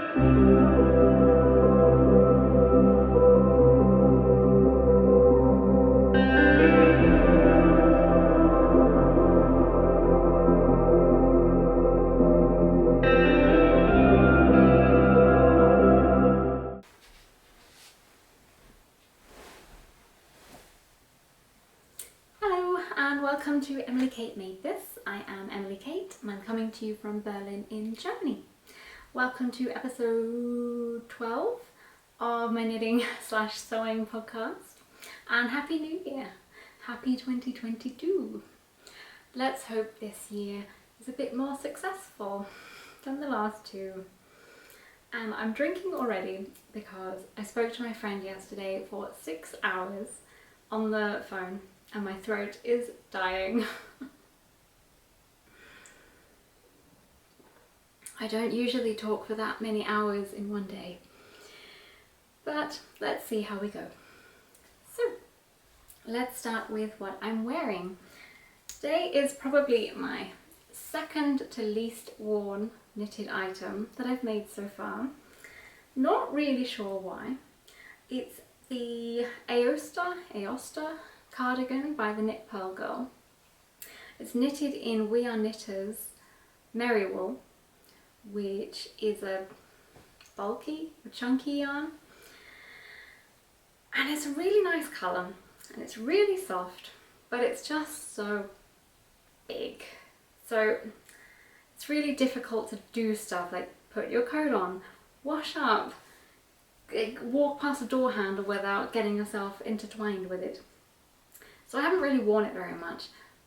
Welcome to Emily Kate Made This. I am Emily Kate and I'm coming to you from Berlin in Germany. Welcome to episode 12 of my knitting / sewing podcast, and Happy New Year! Happy 2022! Let's hope this year is a bit more successful than the last two. I'm drinking already because I spoke to my friend yesterday for 6 hours on the phone and my throat is dying. I don't usually talk for that many hours in one day, but let's see how we go. So let's start with what I'm wearing. Today is probably my second to least worn knitted item that I've made so far. Not really sure why. It's the Aosta cardigan by the Knit Purl Girl. It's knitted in Knitters Meriwool, which is a bulky or chunky yarn, and it's a really nice colour and it's really soft, but it's just so big, so it's really difficult to do stuff like put your coat on, wash up, walk past a door handle without getting yourself intertwined with it. So I haven't really worn it very much,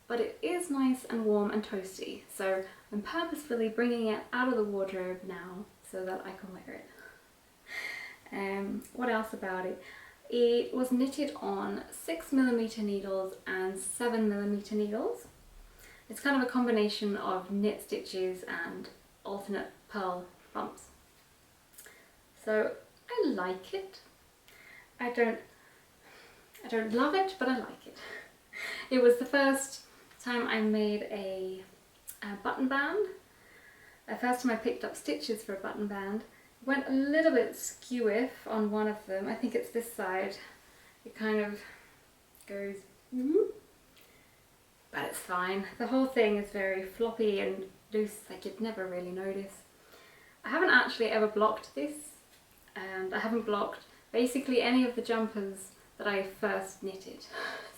but it is nice and warm and toasty, so I'm purposefully bringing it out of the wardrobe now so that I can wear it. What else about it? It was knitted on 6mm needles and 7mm needles. It's kind of a combination of knit stitches and alternate purl bumps. So I like it. I don't love it, but I like it. It was the first time I made a button band. The first time I picked up stitches for a button band. It went a little bit skew-iff on one of them. I think it's this side. It kind of goes, but it's fine. The whole thing is very floppy and loose, like you'd never really notice. I haven't actually ever blocked this, and I haven't blocked basically any of the jumpers that I first knitted,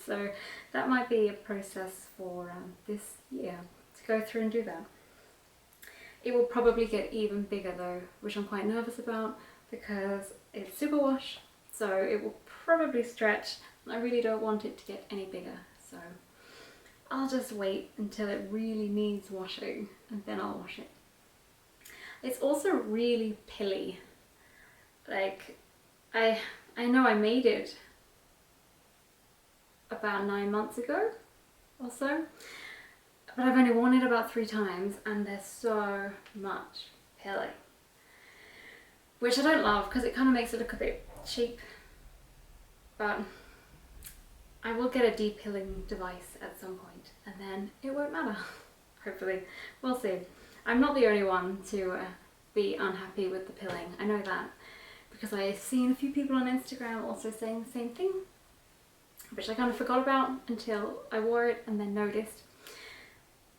so that might be a process for this year to go through and do that. It will probably get even bigger though, which I'm quite nervous about because it's superwash, so it will probably stretch and I really don't want it to get any bigger, so I'll just wait until it really needs washing and then I'll wash it. It's also really pilly. Like, I know I made it about 9 months ago or so, but I've only worn it about 3 times and there's so much pilling, which I don't love because it kind of makes it look a bit cheap, but I will get a de-pilling device at some point and then it won't matter. Hopefully. We'll see. I'm not the only one to be unhappy with the pilling, I know that, because I've seen a few people on Instagram also saying the same thing, which I kind of forgot about until I wore it and then noticed.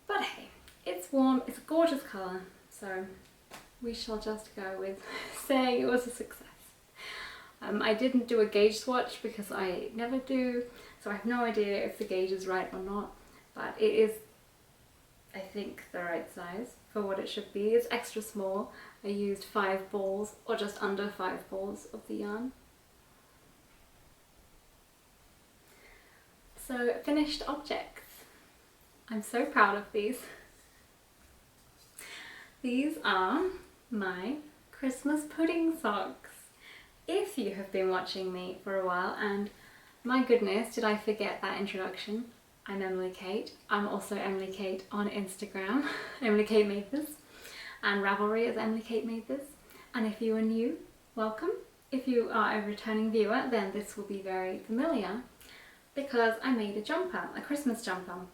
But hey, it's warm, it's a gorgeous colour, so we shall just go with saying it was a success. I didn't do a gauge swatch because I never do, so I have no idea if the gauge is right or not, but it is, I think, the right size for what it should be. It's extra small. I used 5 balls, or just under 5 balls of the yarn. So, finished objects. I'm so proud of these. These are my Christmas pudding socks. If you have been watching me for a while, and my goodness, did I forget that introduction. I'm Emily Kate. I'm also Emily Kate on Instagram. Emily Kate Made This. And Ravelry is Emily Kate Made This. And if you are new, welcome. If you are a returning viewer, then this will be very familiar because I made a jumper, a Christmas jumper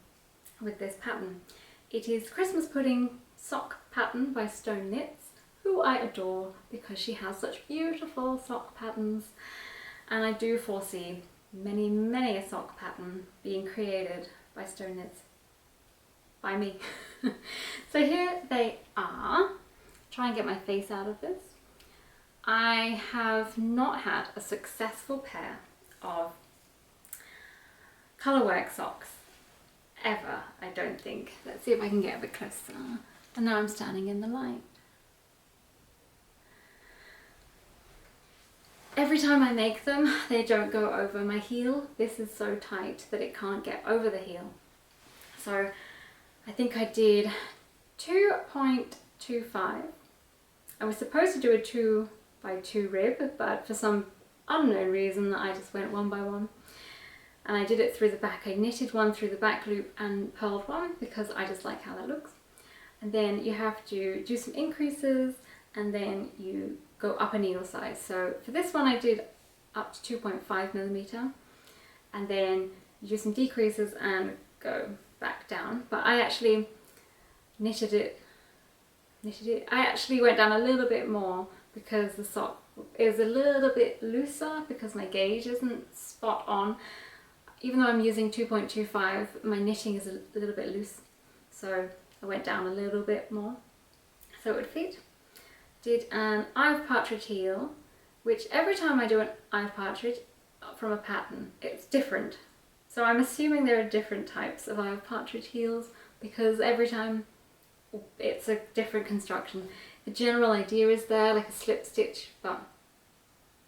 with this pattern. It is Christmas pudding sock pattern by Stone Knits. who I adore because she has such beautiful sock patterns, and I do foresee many a sock pattern being created by Stone Knits by me. So here they are. Try and get my face out of this. I have not had a successful pair of colourwork socks ever, I don't think. Let's see if I can get a bit closer. And now I'm standing in the light. Every time I make them, they don't go over my heel. This is so tight that it can't get over the heel. So I think I did 2.25. I was supposed to do a 2x2 rib, but for some unknown reason I just went 1 by 1. And I did it through the back. I knitted one through the back loop and purled one because I just like how that looks. And then you have to do some increases and then you go up a needle size. So for this one I did up to 2.5mm, and then you do some decreases and go back down. But I actually knitted it. I actually went down a little bit more because the sock is a little bit looser because my gauge isn't spot on. Even though I'm using 2.25, my knitting is a little bit loose. So I went down a little bit more so it would fit. Did an Ivory partridge heel, which every time I do an Ivory partridge from a pattern, it's different. So I'm assuming there are different types of Ivory partridge heels because every time it's a different construction. The general idea is there, like a slip stitch, but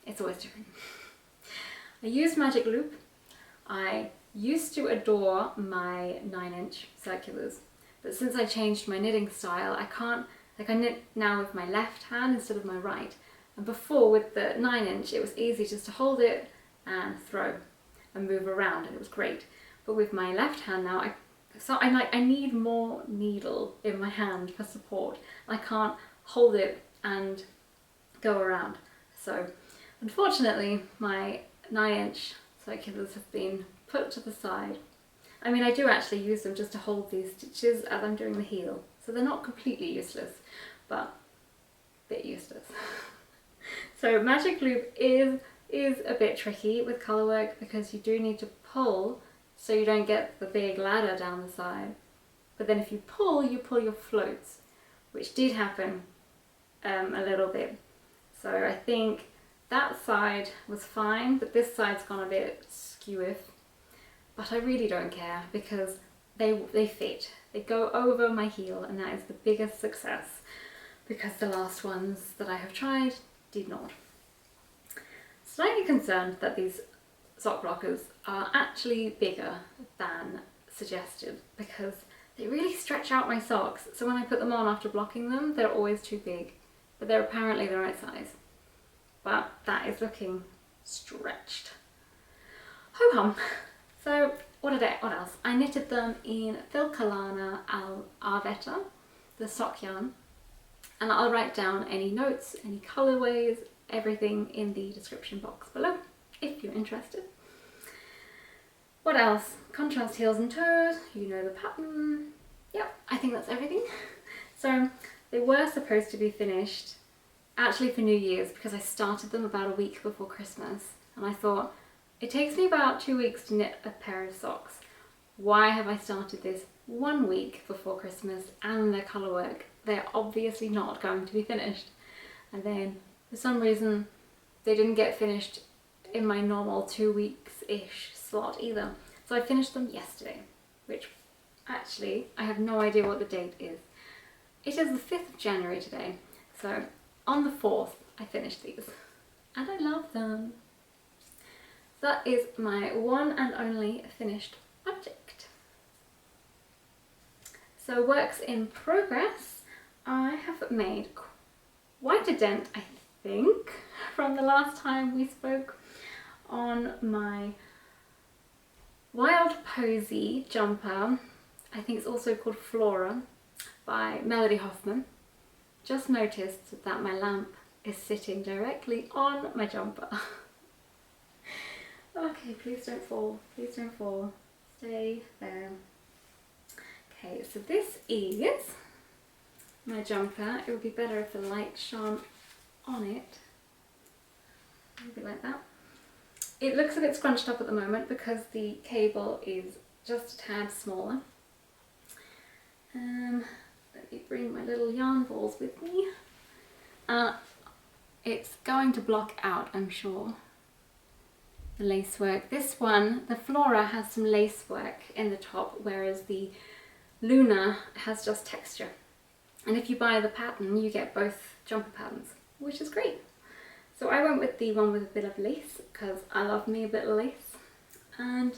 it's always different. I used magic loop. I used to adore my 9-inch circulars, but since I changed my knitting style, I can't, like I knit now with my left hand instead of my right. And before with the 9-inch, it was easy just to hold it and throw and move around, and it was great. But with my left hand now, I need more needle in my hand for support. I can't hold it and go around. So unfortunately my 9-inch circulars have been put to the side. I mean, I do actually use them just to hold these stitches as I'm doing the heel. So they're not completely useless, but a bit useless. So magic loop is a bit tricky with colourwork because you do need to pull so you don't get the big ladder down the side. But then if you pull your floats, which did happen a little bit. So I think that side was fine, but this side's gone a bit skewiff. But I really don't care because they fit. They go over my heel, and that is the biggest success because the last ones that I have tried did not. Slightly concerned that these sock blockers are actually bigger than suggested because they really stretch out my socks. So when I put them on after blocking them, they're always too big, but they're apparently the right size. But that is looking stretched. Ho-hum. So what else? I knitted them in Filcolana Arwetta, the sock yarn, and I'll write down any notes, any colourways, everything in the description box below if you're interested. What else? Contrast heels and toes, you know the pattern. Yep, I think that's everything. So they were supposed to be finished actually for New Year's because I started them about a week before Christmas, and I thought it takes me about 2 weeks to knit a pair of socks. Why have I started this 1 week before Christmas and their colourwork? They're obviously not going to be finished. And then for some reason they didn't get finished in my normal 2 weeks-ish slot either. So I finished them yesterday, which actually I have no idea what the date is. It is the 5th of January today, so on the 4th I finished these and I love them. That is my one and only finished project. So works in progress. I have made quite a dent, I think, from the last time we spoke on my Wild Posy jumper. I think it's also called Flora by Hoffman. Just noticed that my lamp is sitting directly on my jumper. Okay, please don't fall, please don't fall. Stay there. Okay, so this is my jumper, it would be better if the light shone on it. Maybe like that. It looks a bit scrunched up at the moment because the cable is just a tad smaller. Let me bring my little yarn balls with me. It's going to block out, I'm sure, the lace work. This one, the Flora, has some lace work in the top, whereas the Luna has just texture. And if you buy the pattern, you get both jumper patterns, which is great. So I went with the one with a bit of lace because I love me a bit of lace. And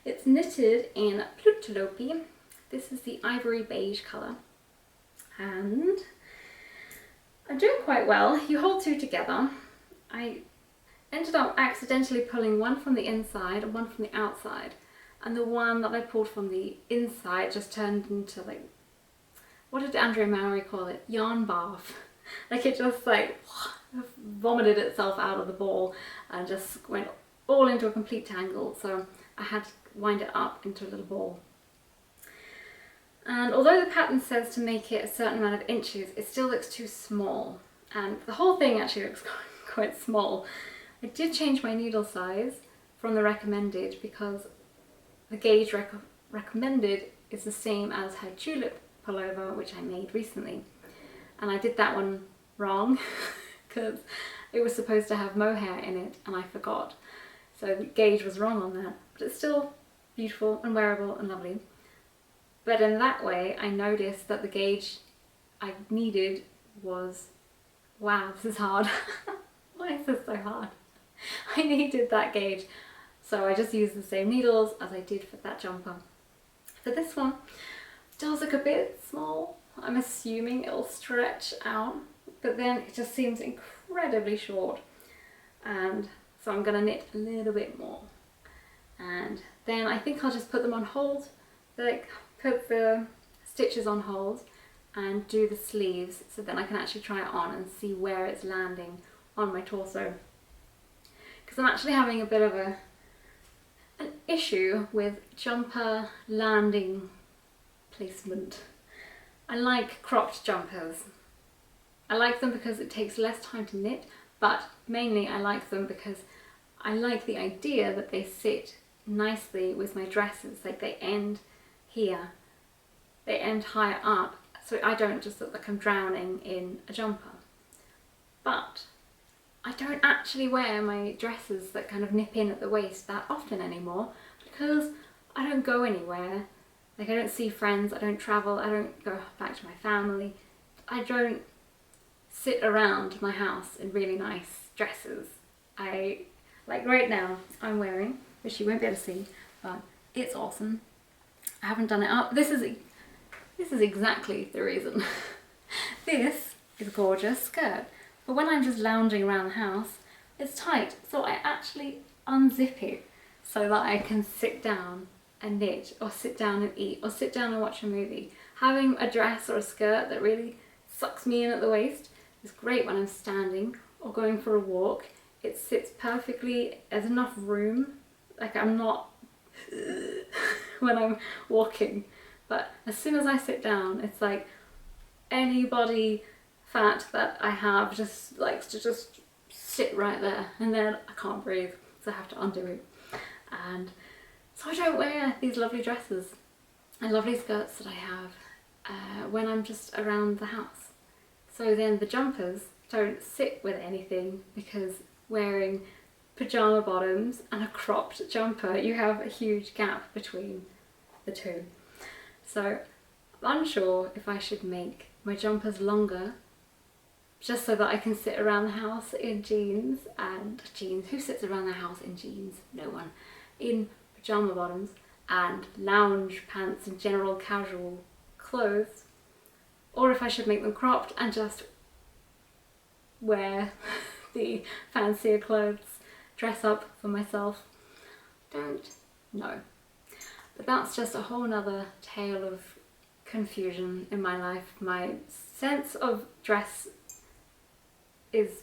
it's knitted in Plötulopi. This is the Ivory Beige colour. And I'm doing quite well. You hold two together. I ended up accidentally pulling one from the inside and one from the outside. And the one that I pulled from the inside just turned into, like, what did Andrea Mowry call it? Yarn bath. Like, it just like vomited itself out of the ball and just went all into a complete tangle. So I had to wind it up into a little ball. And although the pattern says to make it a certain amount of inches, it still looks too small. And the whole thing actually looks quite small. I did change my needle size from the recommended because the gauge recommended is the same as her tulip pullover, which I made recently. And I did that one wrong because it was supposed to have mohair in it and I forgot. So the gauge was wrong on that, but it's still beautiful and wearable and lovely. But in that way, I noticed that the gauge I needed was, wow, this is hard. Why is this so hard? I needed that gauge. So I just used the same needles as I did for that jumper. For this one, it does look a bit small. I'm assuming it'll stretch out, but then it just seems incredibly short. And so I'm gonna knit a little bit more. And then I think I'll just put them on hold, like put the stitches on hold and do the sleeves so then I can actually try it on and see where it's landing on my torso. Because I'm actually having a bit of an issue with jumper landing placement. I like cropped jumpers. I like them because it takes less time to knit, but mainly I like them because I like the idea that they sit nicely with my dresses, like they end here, they end higher up, so I don't just look like I'm drowning in a jumper. But I don't actually wear my dresses that kind of nip in at the waist that often anymore because I don't go anywhere. Like, I don't see friends, I don't travel, I don't go back to my family. I don't sit around my house in really nice dresses. Like right now, I'm wearing, which you won't be able to see, but it's awesome. I haven't done it up. This is exactly the reason. This is a gorgeous skirt, but when I'm just lounging around the house, it's tight, so I actually unzip it so that I can sit down and knit, or sit down and eat, or sit down and watch a movie. Having a dress or a skirt that really sucks me in at the waist is great when I'm standing or going for a walk. It sits perfectly, there's enough room, like I'm not when I'm walking, but as soon as I sit down, it's like any body fat that I have just likes to just sit right there, and then I can't breathe, so I have to undo it. And so I don't wear these lovely dresses and lovely skirts that I have when I'm just around the house. So then the jumpers don't sit with anything because wearing pyjama bottoms and a cropped jumper, you have a huge gap between the two. So I'm unsure if I should make my jumpers longer just so that I can sit around the house in jeans. Who sits around the house in jeans? No one. In pyjama bottoms and lounge pants and general casual clothes, or if I should make them cropped and just wear the fancier clothes, dress up for myself. Don't know. But that's just a whole nother tale of confusion in my life. My sense of dress is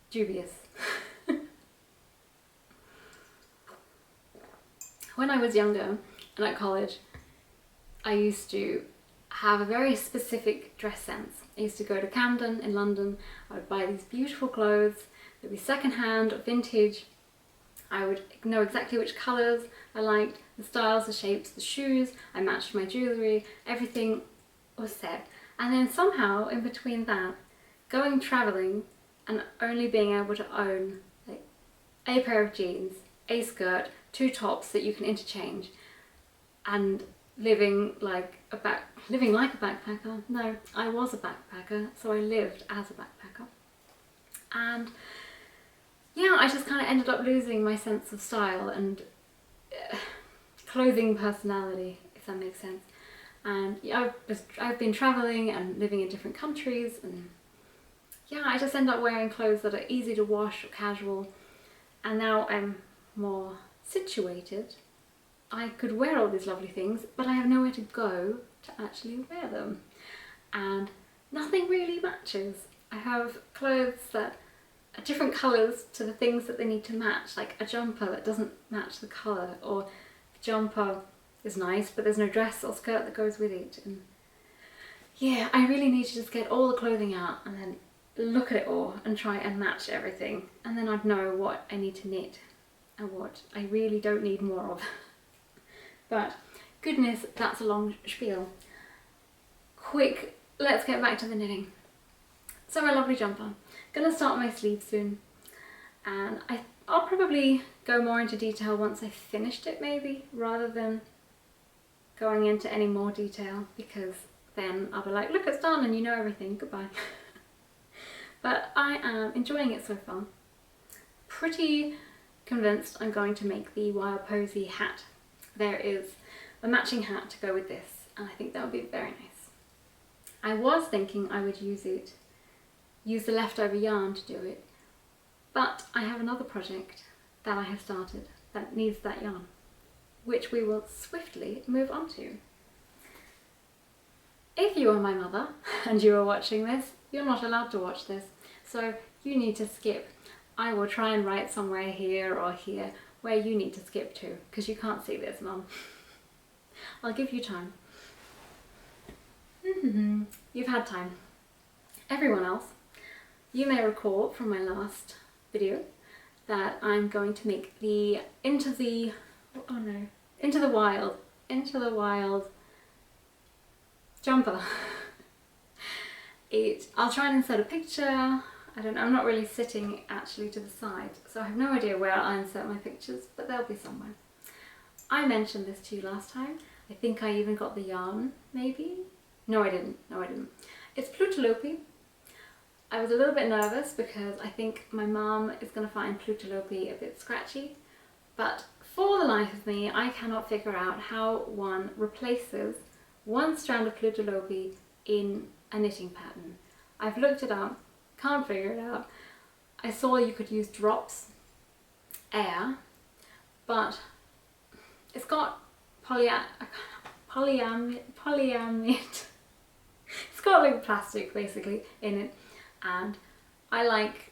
dubious. When I was younger and at college, I used to have a very specific dress sense. I used to go to Camden in London, I would buy these beautiful clothes, they'd be secondhand or vintage. I would know exactly which colours I liked, the styles, the shapes, the shoes, I matched my jewellery, everything was set. And then somehow in between that, going travelling and only being able to own like a pair of jeans, a skirt, 2 tops that you can interchange, and living like a backpacker. No, I was a backpacker, so I lived as a backpacker. And yeah, I just kind of ended up losing my sense of style and clothing personality, if that makes sense. And yeah, I've been travelling and living in different countries, and yeah, I just end up wearing clothes that are easy to wash or casual, and now I'm more situated. I could wear all these lovely things, but I have nowhere to go to actually wear them. And nothing really matches. I have clothes that are different colours to the things that they need to match, like a jumper that doesn't match the colour, or the jumper is nice but there's no dress or skirt that goes with it. And yeah, I really need to just get all the clothing out and then look at it all and try and match everything, and then I'd know what I need to knit and what I really don't need more of. But goodness, that's a long spiel. Quick, let's get back to the knitting. So my lovely jumper. Gonna start my sleeve soon, and I'll probably go more into detail once I've finished it maybe, rather than going into any more detail, because then I'll be like, look, it's done and you know everything, goodbye. But I am enjoying it so far. Pretty convinced I'm going to make the Wild Posy hat. There is a matching hat to go with this, and I think that would be very nice. I was thinking I would use the leftover yarn to do it, but I have another project that I have started that needs that yarn, which we will swiftly move on to. If you are my mother and you are watching this, you're not allowed to watch this, so you need to skip. I will try and write somewhere here or here where you need to skip to, because you can't see this, Mum. I'll give you time. You've had time. Everyone else, you may recall from my last video that I'm going to make the Into the Wild jumper. I'll try and insert a picture. I'm not really sitting actually to the side, so I have no idea where I'll insert my pictures, but they'll be somewhere. I mentioned this to you last time. I think I even got the yarn, maybe? No, I didn't. It's Plötulopi. I was a little bit nervous because I think my mum is going to find Plötulopi a bit scratchy, but for the life of me, I cannot figure out how one replaces one strand of Plötulopi in a knitting pattern. I've looked it up. Can't figure it out. I saw you could use drops, air, but it's got polyamide. It's got like plastic basically in it, and I like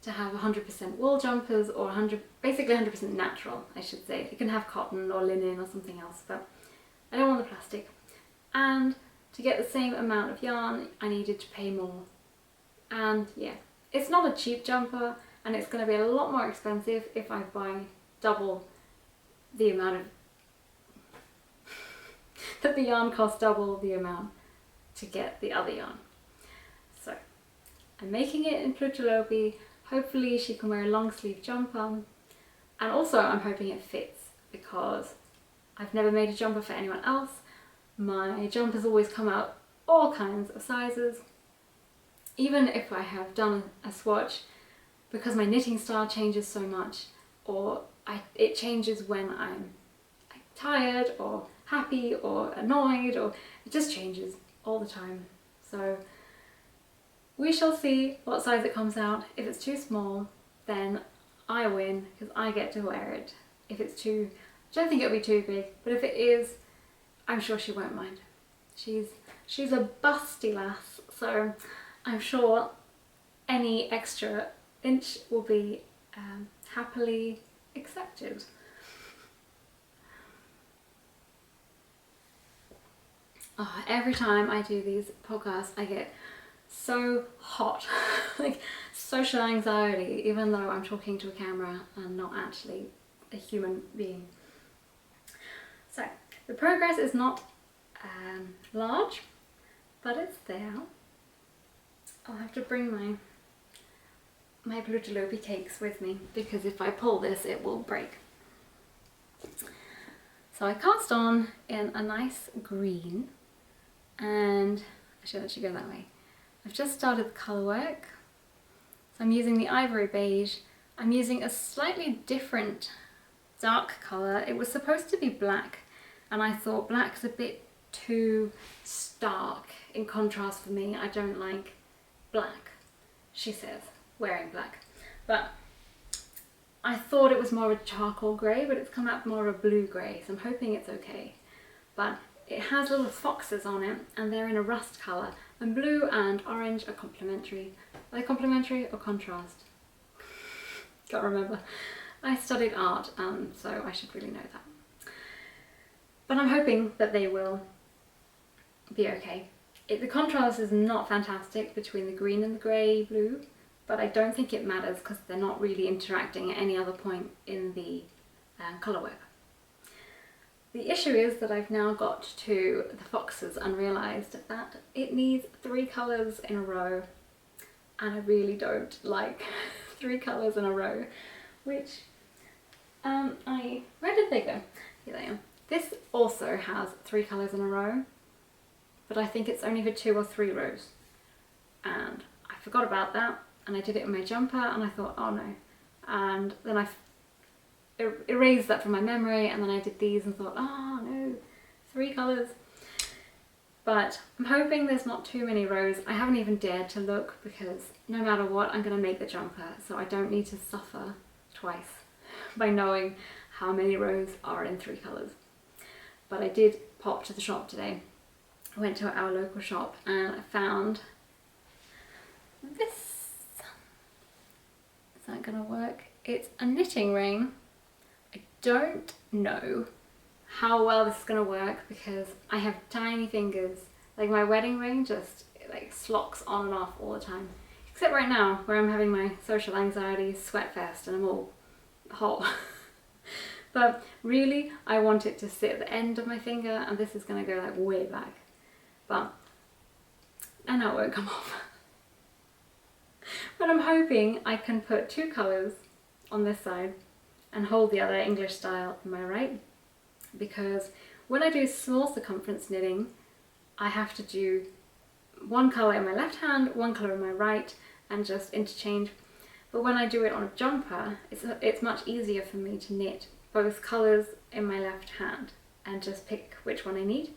to have 100% wool jumpers, or basically 100% natural, I should say. You can have cotton or linen or something else, but I don't want the plastic. And to get the same amount of yarn, I needed to pay more. And yeah, it's not a cheap jumper, and it's going to be a lot more expensive if I buy double the amount of that the yarn costs double the amount to get the other yarn. So I'm making it in Plötulopi. Hopefully she can wear a long sleeve jumper, and also I'm hoping it fits, because I've never made a jumper for anyone else. My jumpers always come out all kinds of sizes. Even if I have done a swatch, because my knitting style changes so much, or it changes when I'm tired or happy or annoyed, or it just changes all the time. So we shall see what size it comes out. If it's too small, then I win, because I get to wear it. If it's too, I don't think it'll be too big, but if it is, I'm sure she won't mind. She's a busty lass, so I'm sure any extra inch will be happily accepted. Oh, every time I do these podcasts, I get so hot, like social anxiety, even though I'm talking to a camera and not actually a human being. So the progress is not large, but it's there. I'll have to bring my Plötulopi cakes with me, because if I pull this it will break. So I cast on in a nice green, and I should actually go that way. I've just started the colour work. So I'm using the Ivory Beige. I'm using a slightly different dark colour. It was supposed to be black, and I thought black's a bit too stark in contrast for me. I don't like black, she says, wearing black. But I thought it was more of a charcoal grey, but it's come out more of a blue grey, so I'm hoping it's okay. But it has little foxes on it, and they're in a rust colour, and blue and orange are complementary. Are they complementary or contrast? Can't remember. I studied art, so I should really know that. But I'm hoping that they will be okay. The contrast is not fantastic between the green and the grey blue, but I don't think it matters because they're not really interacting at any other point in the colour work. The issue is that I've now got to the foxes and realised that it needs 3 colours in a row, and I really don't like 3 colours in a row, which where did they go? Here they are. This also has 3 colours in a row, but I think it's only for 2 or 3 rows, and I forgot about that, and I did it in my jumper, and I thought, oh no, and then I erased that from my memory, and then I did these and thought, oh no, 3 colours. But I'm hoping there's not too many rows. I haven't even dared to look, because no matter what, I'm going to make the jumper, so I don't need to suffer twice by knowing how many rows are in 3 colours. But I did pop to the shop today. I went to our local shop and I found this. Is that going to work? It's a knitting ring. I don't know how well this is going to work because I have tiny fingers. Like my wedding ring just like slocks on and off all the time. Except right now where I'm having my social anxiety sweat fest and I'm all hot. But really I want it to sit at the end of my finger, and this is going to go like way back. But I know it won't come off. But I'm hoping I can put 2 colours on this side and hold the other English style on my right, because when I do small circumference knitting I have to do 1 colour in my left hand, 1 colour in my right, and just interchange. But when I do it on a jumper, it's much easier for me to knit both colours in my left hand and just pick which one I need.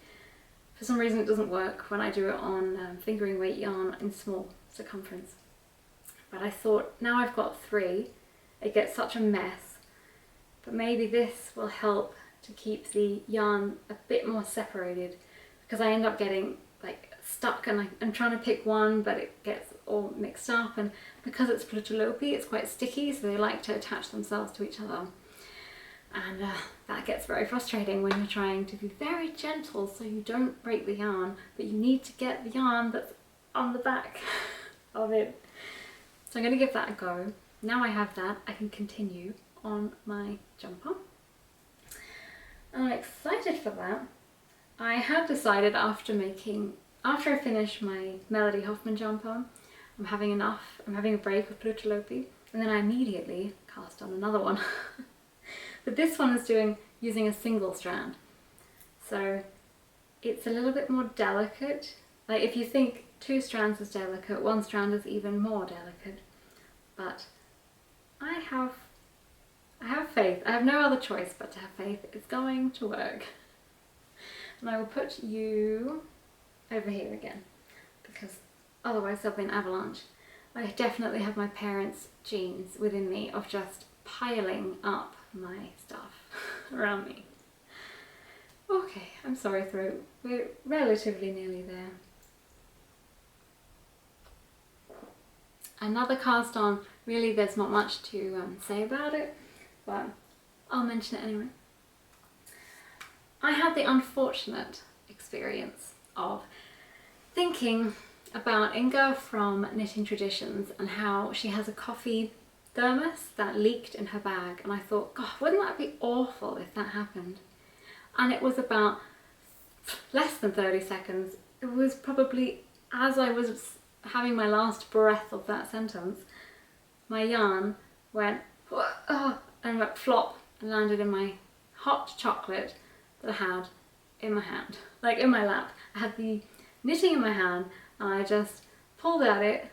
For some reason it doesn't work when I do it on fingering weight yarn in small circumference. But I thought, now I've got 3, it gets such a mess, but maybe this will help to keep the yarn a bit more separated, because I end up getting like stuck and I'm trying to pick one but it gets all mixed up, and because it's Plötulopi it's quite sticky, so they like to attach themselves to each other, and that gets very frustrating when you're trying to be very gentle so you don't break the yarn, but you need to get the yarn that's on the back of it. So I'm going to give that a go. Now I have that, I can continue on my jumper. I'm excited for that. I had decided after I finished my Melody Hoffman jumper, I'm having enough, I'm having a break with Plötulopi, and then I immediately cast on another one. But this one is using a single strand, so it's a little bit more delicate. Like if you think 2 strands is delicate, 1 strand is even more delicate. But I have faith. I have no other choice but to have faith. It's going to work. And I will put you over here again, because otherwise there'll be an avalanche. I definitely have my parents' genes within me of just piling up my stuff around me. Okay, I'm sorry throat. We're relatively nearly there. Another cast on, really there's not much to say about it, but I'll mention it anyway. I had the unfortunate experience of thinking about Inga from Knitting Traditions and how she has a coffee thermos that leaked in her bag, and I thought, God, wouldn't that be awful if that happened? And it was about less than 30 seconds. It was probably as I was having my last breath of that sentence, my yarn went and went flop and landed in my hot chocolate that I had in my hand, like in my lap. I had the knitting in my hand and I just pulled at it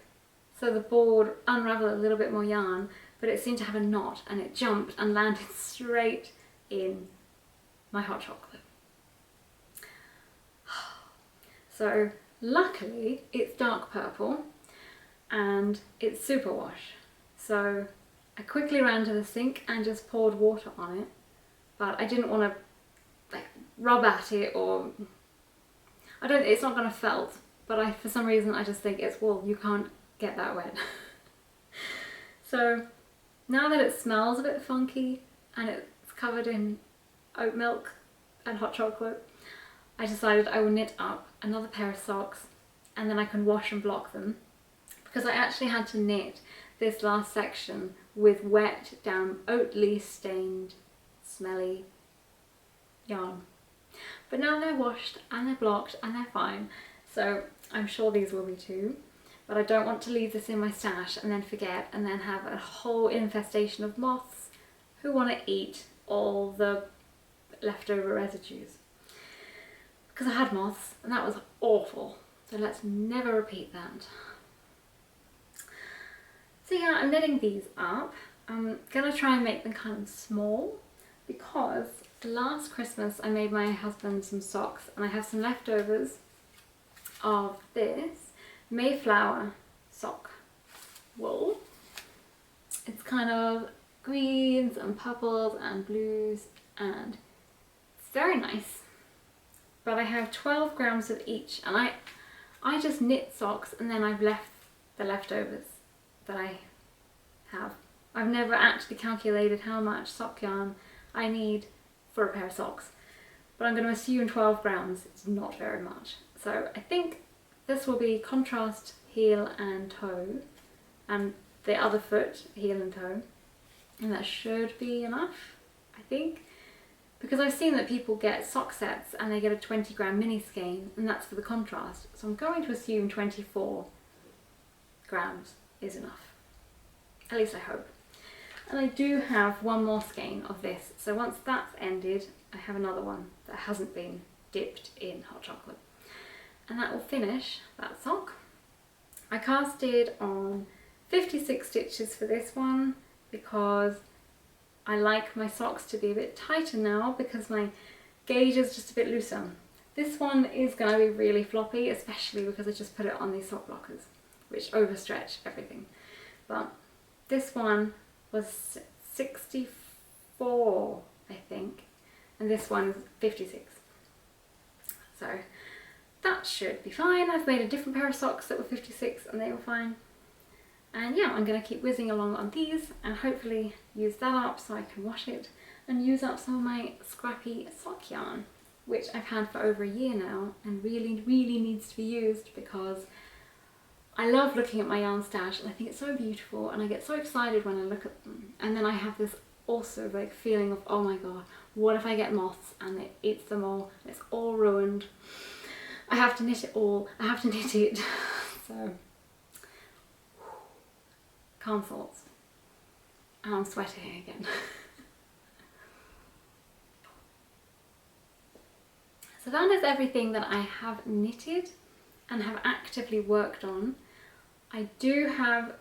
so the ball would unravel a little bit more yarn, but it seemed to have a knot and it jumped and landed straight in my hot chocolate. So luckily it's dark purple and it's superwash. So I quickly ran to the sink and just poured water on it, but I didn't want to like rub at it, or it's not going to felt, but for some reason I just think it's wool, you can't get that wet. So now that it smells a bit funky and it's covered in oat milk and hot chocolate, I decided I will knit up another pair of socks and then I can wash and block them, because I actually had to knit this last section with wet, damp, oatly stained, smelly yarn. But now they're washed and they're blocked and they're fine, so I'm sure these will be too. But I don't want to leave this in my stash and then forget and then have a whole infestation of moths who want to eat all the leftover residues. Because I had moths and that was awful, so let's never repeat that. So yeah, I'm knitting these up. I'm gonna try and make them kind of small, because last Christmas I made my husband some socks and I have some leftovers of this Mayflower sock wool. It's kind of greens and purples and blues and it's very nice. But I have 12 grams of each, and I just knit socks and then I've left the leftovers that I have. I've never actually calculated how much sock yarn I need for a pair of socks, but I'm going to assume 12 grams is not very much. So I think this will be contrast heel and toe, and the other foot heel and toe, and that should be enough, I think, because I've seen that people get sock sets and they get a 20 gram mini skein and that's for the contrast, so I'm going to assume 24 grams is enough, at least I hope. And I do have one more skein of this, so once that's ended I have another one that hasn't been dipped in hot chocolate, and that will finish that sock. I casted on 56 stitches for this one because I like my socks to be a bit tighter now, because my gauge is just a bit looser. This one is going to be really floppy, especially because I just put it on these sock blockers, which overstretch everything. But this one was 64, I think, and this one is 56. So that should be fine. I've made a different pair of socks that were 56 and they were fine. And yeah, I'm going to keep whizzing along on these and hopefully use that up so I can wash it and use up some of my scrappy sock yarn, which I've had for over a year now and really needs to be used, because I love looking at my yarn stash and I think it's so beautiful and I get so excited when I look at them, and then I have this also like feeling of, oh my god, what if I get moths and it eats them all and it's all ruined. I have to knit it all, I have to knit it. So calm thoughts. And I'm sweating again. So that is everything that I have knitted and have actively worked on. I do have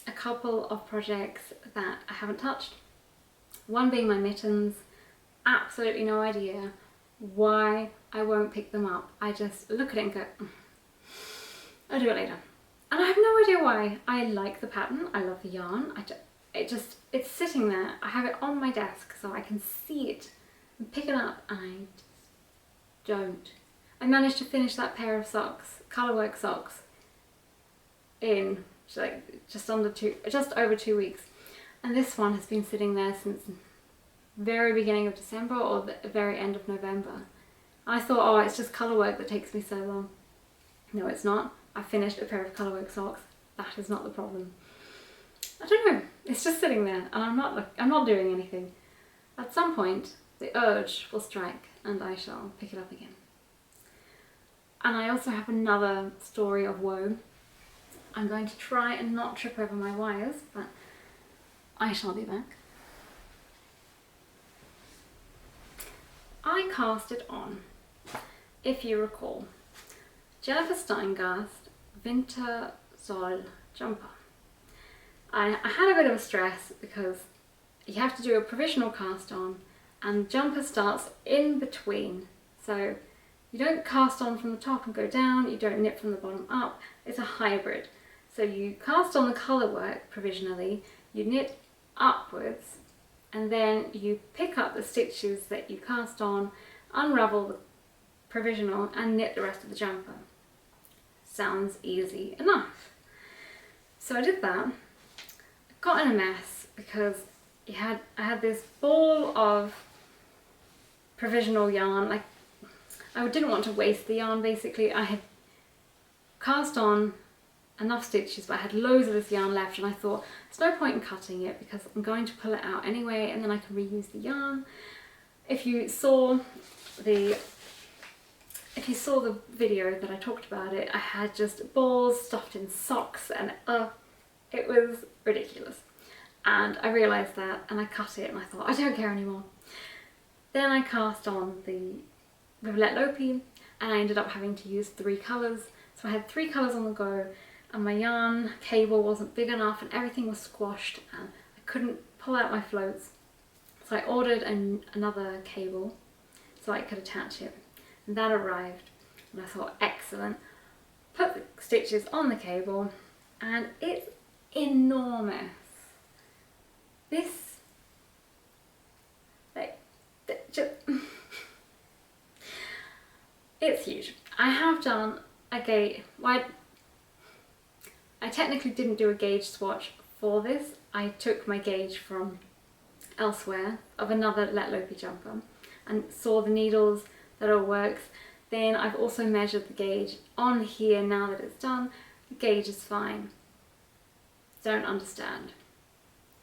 a couple of projects that I haven't touched. One being my mittens. Absolutely no idea why I won't pick them up. I just look at it and go, I'll do it later. And I have no idea why. I like the pattern, I love the yarn, it's sitting there. I have it on my desk so I can see it and pick it up, and I just don't. I managed to finish that pair of socks, colourwork socks, in like just over 2 weeks, and this one has been sitting there since very beginning of December or the very end of November, I thought, oh, it's just colour work that takes me so long. No, it's not. I finished a pair of colourwork socks. That is not the problem. I don't know. It's just sitting there, and I'm not doing anything. At some point, the urge will strike, and I shall pick it up again. And I also have another story of woe. I'm going to try and not trip over my wires, but I shall be back. I cast it on, if you recall, Jennifer Steingast Winter Sol jumper. I had a bit of a stress because you have to do a provisional cast on and the jumper starts in between. So you don't cast on from the top and go down, you don't knit from the bottom up, it's a hybrid. So you cast on the colour work provisionally, you knit upwards, and then you pick up the stitches that you cast on, unravel the provisional and knit the rest of the jumper. Sounds easy enough. So I did that. I got in a mess because I had this ball of provisional yarn. Like, I didn't want to waste the yarn basically. I had cast on enough stitches, but I had loads of this yarn left, and I thought there's no point in cutting it because I'm going to pull it out anyway and then I can reuse the yarn. If you saw the video that I talked about it, I had just balls stuffed in socks and it was ridiculous. And I realised that and I cut it and I thought, I don't care anymore. Then I cast on the Plötulopi and I ended up having to use 3 colours. So I had 3 colours on the go, and my yarn cable wasn't big enough and everything was squashed and I couldn't pull out my floats. So I ordered another cable so I could attach it, and that arrived and I thought, excellent. Put the stitches on the cable and it's enormous. This, like, just, it's huge. I have done a gauge, I technically didn't do a gauge swatch for this. I took my gauge from elsewhere of another Plötulopi jumper and saw the needles that all works. Then I've also measured the gauge on here now that it's done. The gauge is fine. Don't understand.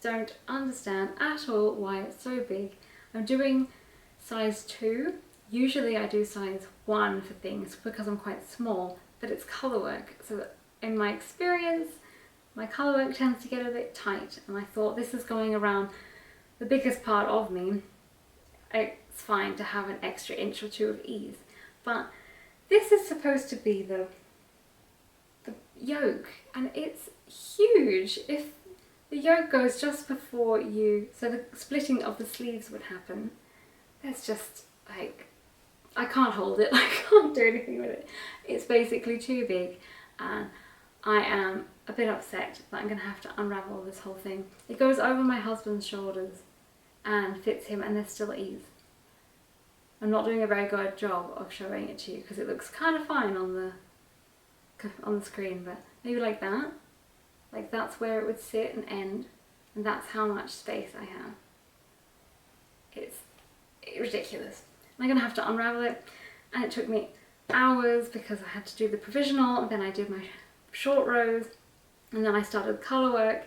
Don't understand at all why it's so big. I'm doing size 2. Usually I do size 1 for things because I'm quite small, but it's colour work. So in my experience, my colour work tends to get a bit tight, and I thought this is going around the biggest part of me. It's fine to have an extra inch or 2 of ease, but this is supposed to be the yoke, and it's huge. If the yoke goes just before so the splitting of the sleeves would happen, there's just like, I can't hold it, I can't do anything with it. It's basically too big, and I am a bit upset that I'm going to have to unravel this whole thing. It goes over my husband's shoulders and fits him, and there's still ease. I'm not doing a very good job of showing it to you because it looks kind of fine on the screen, but maybe like that. Like that's where it would sit and end, and that's how much space I have. It's ridiculous. I'm going to have to unravel it, and it took me hours because I had to do the provisional, and then I did my short rows, and then I started colour work,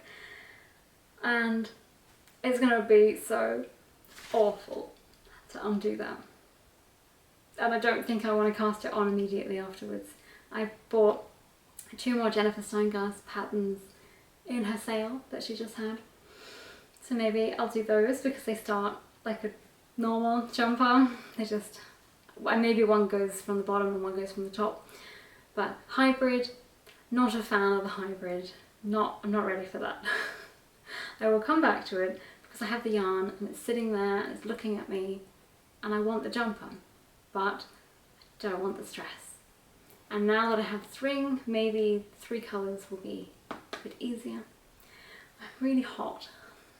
and it's going to be so awful to undo that. And I don't think I want to cast it on immediately afterwards. I bought 2 more Jennifer Steingast patterns in her sale that she just had, so maybe I'll do those because they start like a normal jumper. They just, maybe one goes from the bottom and one goes from the top, but hybrid, not a fan of the hybrid. I'm not ready for that. I will come back to it because I have the yarn and it's sitting there and it's looking at me, and I want the jumper, but I don't want the stress. And now that I have string, maybe 3 colours will be a bit easier. I'm really hot.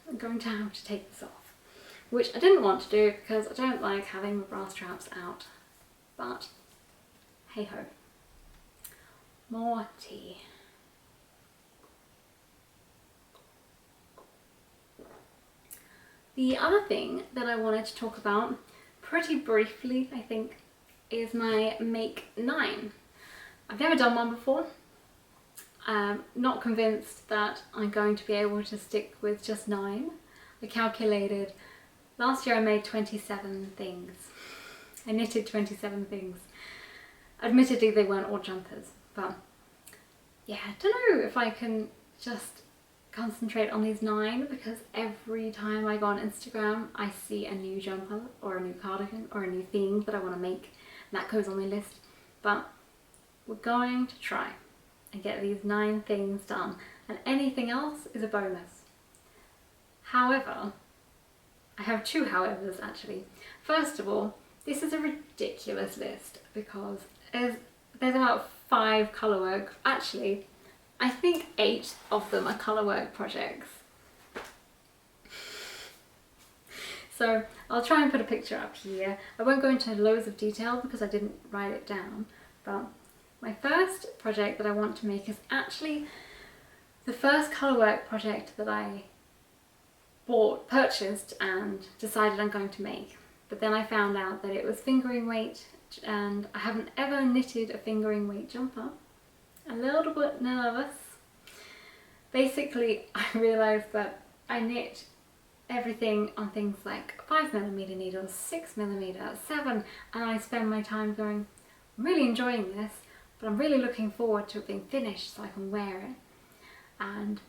I'm going to have to take this off, which I didn't want to do because I don't like having my bra straps out, but hey ho. More tea. The other thing that I wanted to talk about pretty briefly, I think, is my Make 9. I've never done one before. I'm not convinced that I'm going to be able to stick with just 9. I calculated, last year I made 27 things. I knitted 27 things. Admittedly they weren't all jumpers, but yeah, I don't know if I can just concentrate on these 9, because every time I go on Instagram I see a new jumper or a new cardigan or a new thing that I want to make, and that goes on my list. But we're going to try and get these 9 things done, and anything else is a bonus. However, I have 2 howevers actually. First of all, this is a ridiculous list because there's about 5 colourwork, actually I think 8 of them are colourwork projects. So I'll try and put a picture up here. I won't go into loads of detail because I didn't write it down, but my first project that I want to make is actually the first colourwork project that I purchased and decided I'm going to make. But then I found out that it was fingering weight, and I haven't ever knitted a fingering weight jumper. A little bit nervous. Basically, I realised that I knit everything on things like 5mm needles, 6mm, 7, and I spend my time going, I'm really enjoying this, but I'm really looking forward to it being finished so I can wear it. And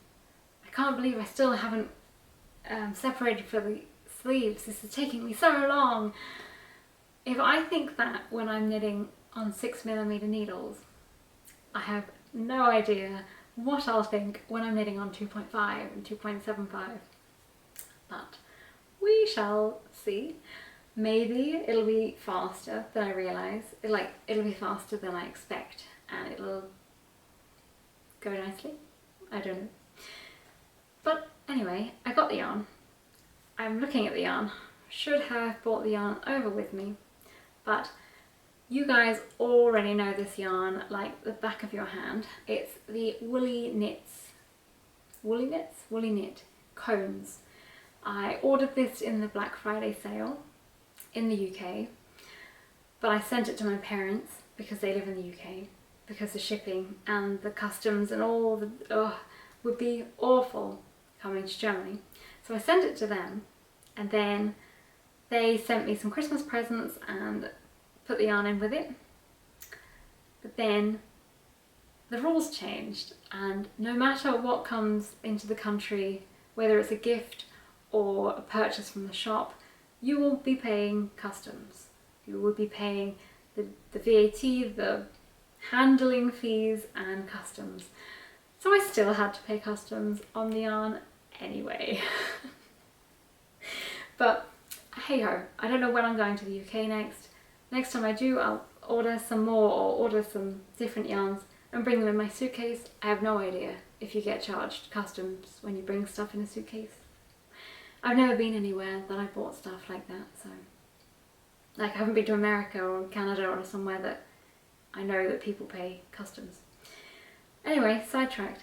I can't believe I still haven't separated for the sleeves. This is taking me so long. If I think that when I'm knitting on 6mm needles, I have no idea what I'll think when I'm knitting on 2.5 and 2.75. But we shall see. Maybe it'll be faster than I realise. It'll be faster than I expect, and it'll go nicely. I don't know. But anyway, I got the yarn. I'm looking at the yarn. Should have brought the yarn over with me, but you guys already know this yarn like the back of your hand. It's the Woolly Knit cones. I ordered this in the Black Friday sale in the UK, but I sent it to my parents because they live in the UK, because the shipping and the customs and all the would be awful coming to Germany. So I sent it to them, and then they sent me some Christmas presents and put the yarn in with it. But then the rules changed, and no matter what comes into the country, whether it's a gift or a purchase from the shop, you will be paying customs. You will be paying the VAT, the handling fees and customs. So I still had to pay customs on the yarn anyway. But hey ho, I don't know when I'm going to the UK next. Next time I do, I'll order some more, or order some different yarns and bring them in my suitcase. I have no idea if you get charged customs when you bring stuff in a suitcase. I've never been anywhere that I bought stuff like that, so like I haven't been to America or Canada or somewhere that I know that people pay customs. Anyway, sidetracked.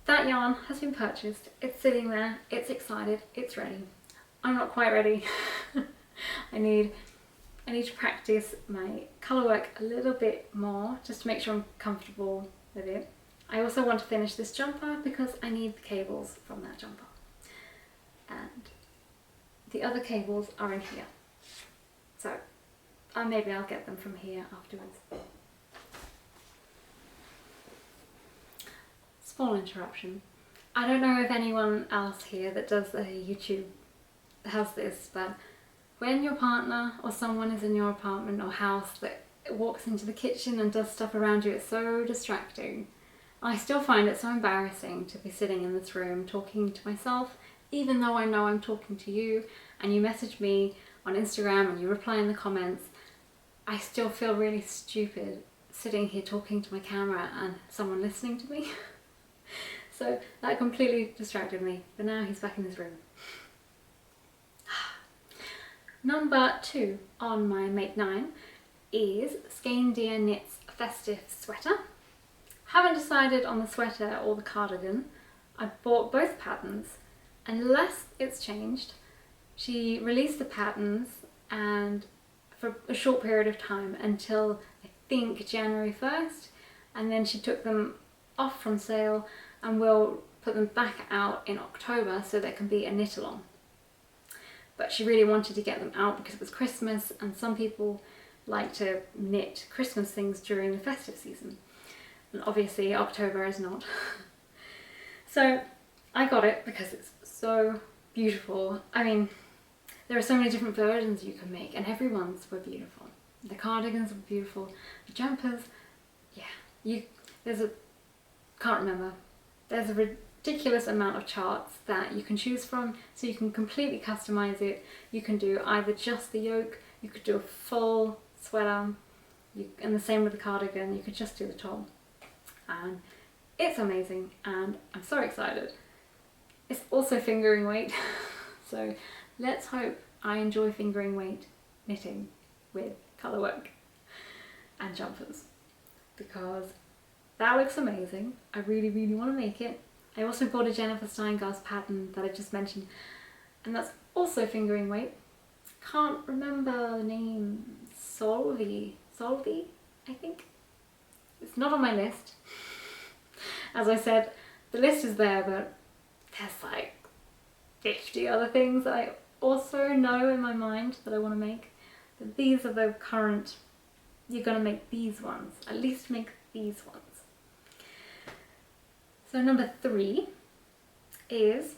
That yarn has been purchased, it's sitting there, it's excited, it's ready. I'm not quite ready. I need to practice my colourwork a little bit more just to make sure I'm comfortable with it. I also want to finish this jumper because I need the cables from that jumper. And the other cables are in here. So maybe I'll get them from here afterwards. Small interruption. I don't know if anyone else here that does a YouTube has this, but when your partner or someone is in your apartment or house that walks into the kitchen and does stuff around you, it's so distracting. I still find it so embarrassing to be sitting in this room talking to myself, even though I know I'm talking to you and you message me on Instagram and you reply in the comments. I still feel really stupid sitting here talking to my camera and someone listening to me. So that completely distracted me, but now he's back in his room. Number 2 on my Make 9 is Skein Knits Festive Sweater. Haven't decided on the sweater or the cardigan. I bought both patterns, unless it's changed. She released the patterns and for a short period of time until I think January 1st, and then she took them off from sale and will put them back out in October so there can be a knit along. But she really wanted to get them out because it was Christmas, and some people like to knit Christmas things during the festive season. And obviously October is not. So I got it because it's so beautiful. I mean, there are so many different versions you can make, and everyone's were beautiful. The cardigans were beautiful. The jumpers, yeah. Can't remember. There's a ridiculous amount of charts that you can choose from, so you can completely customize it. You can do either just the yoke, you could do a full sweater, and the same with the cardigan, you could just do the top. And it's amazing, and I'm so excited. It's also fingering weight, so let's hope I enjoy fingering weight knitting with colour work and jumpers, because that looks amazing. I really, really want to make it. I also bought a Jennifer Steingars pattern that I just mentioned, and that's also fingering weight. Can't remember the name. Solvi, I think. It's not on my list. As I said, the list is there, but there's like 50 other things that I also know in my mind that I want to make. But these are the current, you're going to make these ones. At least make these ones. So number 3 is,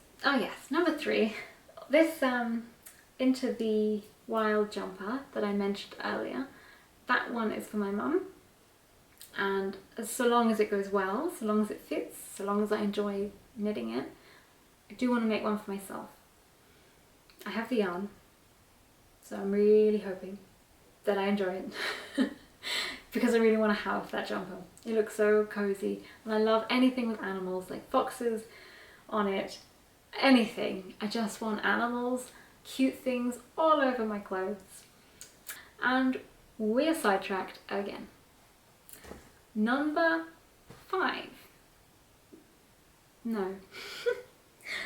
number 3, this Into the Wild jumper that I mentioned earlier. That one is for my mum, and so long as it goes well, so long as it fits, so long as I enjoy knitting it, I do want to make one for myself. I have the yarn, so I'm really hoping that I enjoy it because I really want to have that jumper. It looks so cozy, and I love anything with animals, like foxes on it, anything. I just want animals, cute things all over my clothes. And we're sidetracked again. Number 5. No.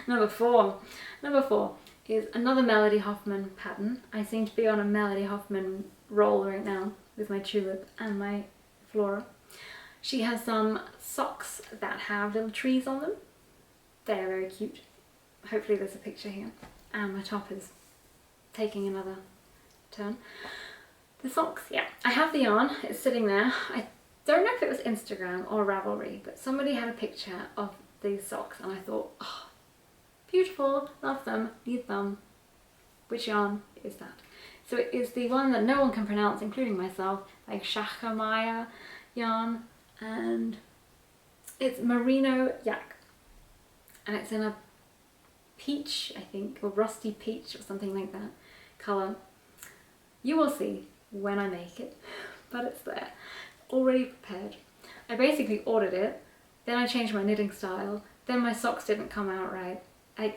Number 4. Number 4 is another Melody Hoffman pattern. I seem to be on a Melody Hoffman roll right now with my tulip and my Flora. She has some socks that have little trees on them. They're very cute. Hopefully there's a picture here. And my top is taking another turn. The socks, yeah. I have the yarn. It's sitting there. I don't know if it was Instagram or Ravelry, but somebody had a picture of these socks, and I thought, oh, beautiful, love them, need them. Which yarn is that? So it is the one that no one can pronounce, including myself, like Shachamaya yarn, and it's Merino Yak, and it's in a peach, I think, or rusty peach or something like that colour. You will see when I make it, but it's there, already prepared. I basically ordered it, then I changed my knitting style, then my socks didn't come out right,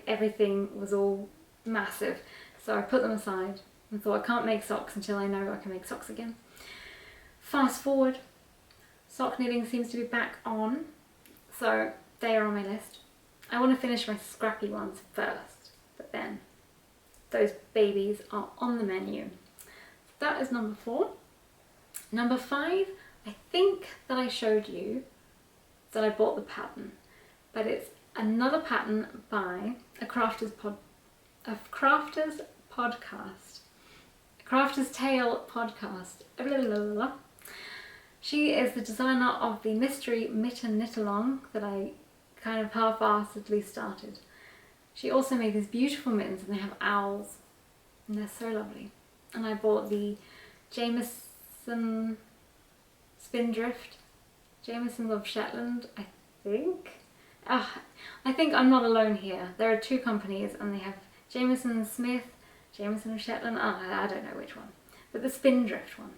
everything was all massive, so I put them aside and thought I can't make socks until I know I can make socks again. Fast forward, sock knitting seems to be back on, so they are on my list. I want to finish my scrappy ones first, but then those babies are on the menu. That is number 4. Number 5, I think that I showed you that I bought the pattern, but it's another pattern by a Crafter's Tale podcast. Blah, blah, blah, blah. She is the designer of the mystery mitten knit along that I kind of half-heartedly started. She also made these beautiful mittens, and they have owls, and they're so lovely. And I bought the Jameson Spindrift, Jameson's of Shetland, I think. I think I'm not alone here. There are 2 companies, and they have Jameson Smith, Jameson of Shetland, I don't know which one, but the Spindrift one.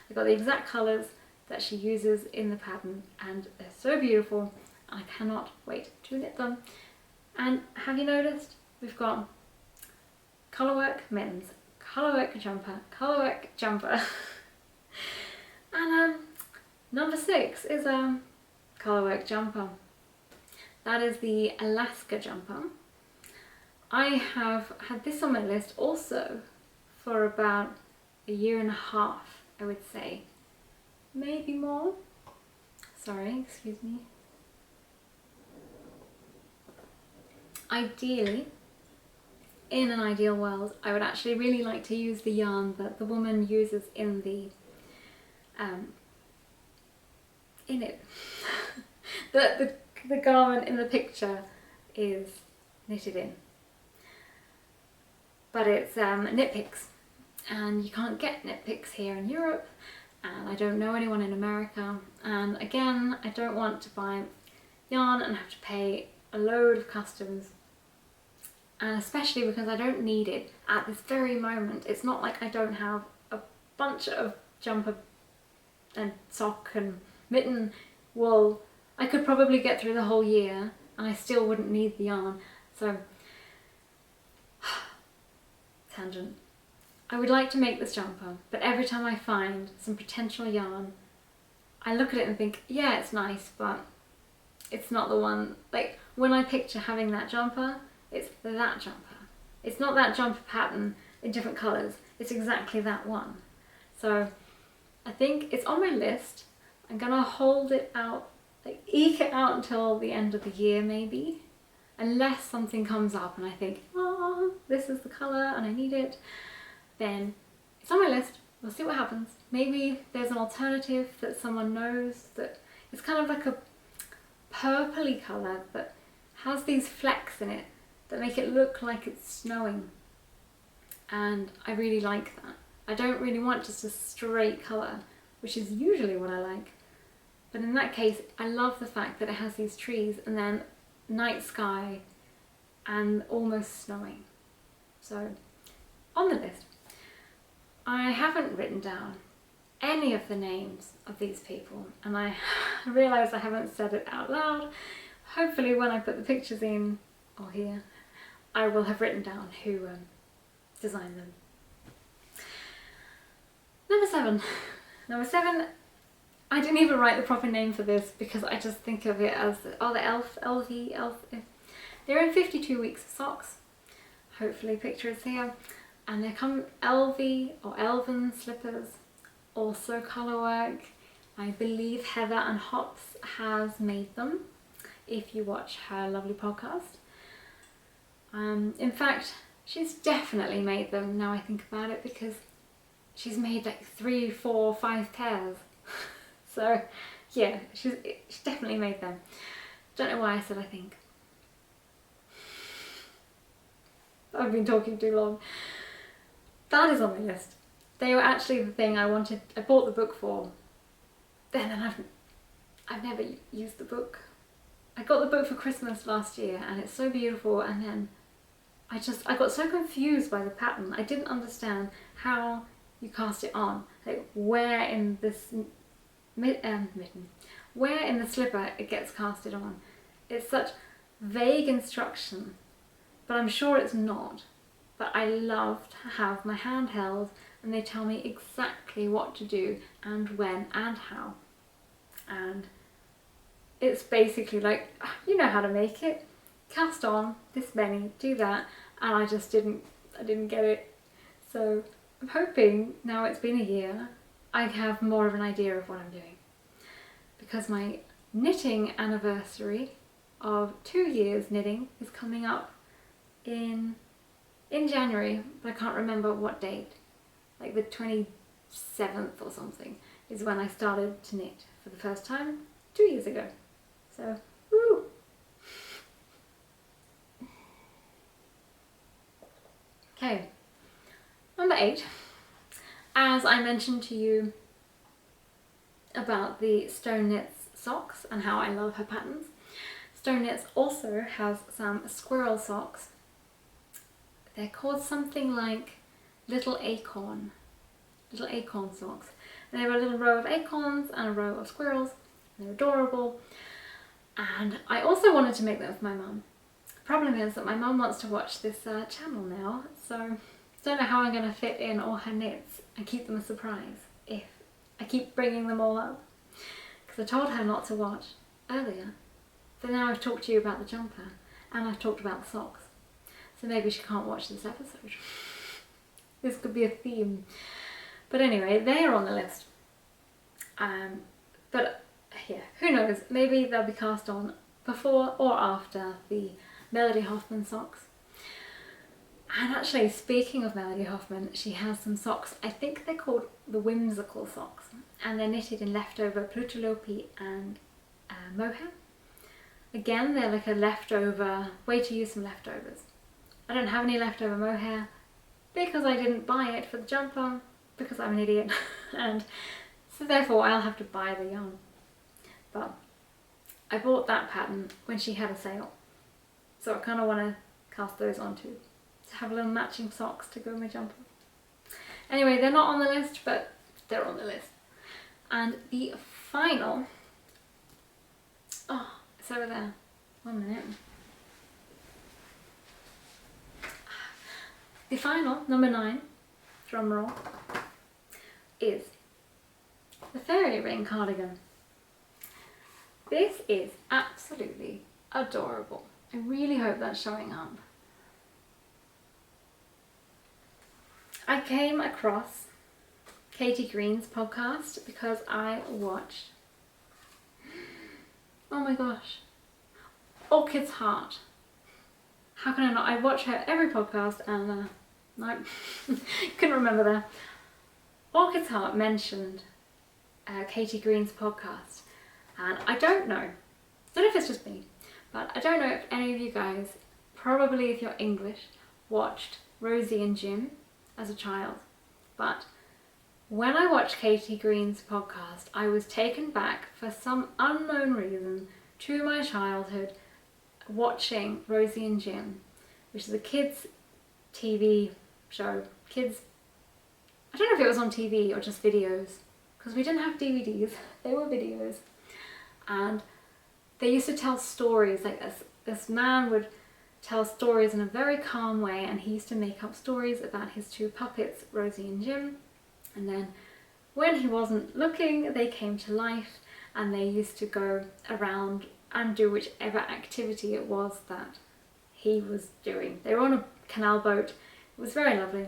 I got the exact colours that she uses in the pattern, and they're so beautiful. I cannot wait to knit them. And have you noticed? We've got colourwork mittens, colourwork jumper, and number 6 is a colourwork jumper. That is the Alaska jumper. I have had this on my list also for about a year and a half, I would say. Maybe more. Sorry, excuse me. Ideally, in an ideal world, I would actually really like to use the yarn that the woman uses in the in it. the garment in the picture is knitted in, but it's knit picks, and you can't get knit picks here in Europe, and I don't know anyone in America, and again I don't want to buy yarn and have to pay a load of customs, and especially because I don't need it at this very moment. It's not like I don't have a bunch of jumper and sock and mitten wool. I could probably get through the whole year and I still wouldn't need the yarn. So, tangent. I would like to make this jumper, but every time I find some potential yarn, I look at it and think, yeah, it's nice, but it's not the one. Like, when I picture having that jumper, it's that jumper. It's not that jumper pattern in different colours, it's exactly that one. So I think it's on my list. I'm gonna hold it out, like eke it out until the end of the year maybe, unless something comes up and I think, oh, this is the colour and I need it, then it's on my list. We'll see what happens. Maybe there's an alternative that someone knows that it's kind of like a purpley colour that has these flecks in it that make it look like it's snowing, and I really like that. I don't really want just a straight colour, which is usually what I like, but in that case I love the fact that it has these trees and then night sky and almost snowing. So on the list. I haven't written down any of the names of these people, and I realise I haven't said it out loud. Hopefully when I put the pictures in, or here, I will have written down who designed them. Number seven, I didn't even write the proper name for this because I just think of it as, oh, the elf. They're in 52 weeks of socks. Hopefully picture is here. And they come elvy or elven slippers, also colourwork. I believe Heather and Hops has made them, if you watch her lovely podcast. In fact, she's definitely made them now I think about it, because she's made like 3, 4, 5 pairs. So yeah, she's definitely made them. Don't know why I said I think. I've been talking too long. That is on my list. They were actually the thing I bought the book for. Then I've never used the book. I got the book for Christmas last year and it's so beautiful, and then I got so confused by the pattern. I didn't understand how you cast it on. Like where in this mitten, where in the slipper it gets casted on. It's such vague instruction, but I'm sure it's not. But I love to have my hand held and they tell me exactly what to do and when and how. And it's basically like, you know how to make it. Cast on this many, do that, and I didn't get it. So I'm hoping now it's been a year, I have more of an idea of what I'm doing. Because my knitting anniversary of 2 years knitting is coming up in January, but I can't remember what date. Like the 27th or something is when I started to knit for the first time 2 years ago. So, woo! Okay, number 8. As I mentioned to you about the Stone Knits socks and how I love her patterns, Stone Knits also has some squirrel socks. They're called something like little acorn socks. And they have a little row of acorns and a row of squirrels. They're adorable. And I also wanted to make them with my mum. The problem is that my mum wants to watch this channel now, so I don't know how I'm going to fit in all her knits and keep them a surprise if I keep bringing them all up. Because I told her not to watch earlier, but now I've talked to you about the jumper and I've talked about the socks. So maybe she can't watch this episode. This could be a theme. But anyway, they are on the list. But yeah, who knows, maybe they'll be cast on before or after the Melody Hoffman socks. And actually, speaking of Melody Hoffman, she has some socks, I think they're called the Whimsical socks, and they're knitted in leftover Plötulopi and mohair. Again, they're like a leftover, way to use some leftovers. I don't have any leftover mohair because I didn't buy it for the jumper, because I'm an idiot, and so therefore I'll have to buy the yarn. But I bought that pattern when she had a sale, so I kind of want to cast those on too, to have little matching socks to go with my jumper. Anyway, they're not on the list, but they're on the list. And the final, oh, it's over there, 1 minute. The final, number 9, drum roll, is the Fairy Ring cardigan. This is absolutely adorable. I really hope that's showing up. I came across Katie Green's podcast because I watched, oh my gosh, Orchid's Heart. How can I not? I watch her every podcast and no, couldn't remember there. Orchid's Heart mentioned Katie Green's podcast, and I don't know if it's just me, but I don't know if any of you guys, probably if you're English, watched Rosie and Jim as a child, but when I watched Katie Green's podcast, I was taken back for some unknown reason to my childhood watching Rosie and Jim, which is a kids TV show. Kids, I don't know if it was on TV or just videos, because we didn't have DVDs, they were videos, and they used to tell stories like this man would tell stories in a very calm way, and he used to make up stories about his 2 puppets, Rosie and Jim, and then when he wasn't looking, they came to life and they used to go around and do whichever activity it was that he was doing. They were on a canal boat. It was very lovely.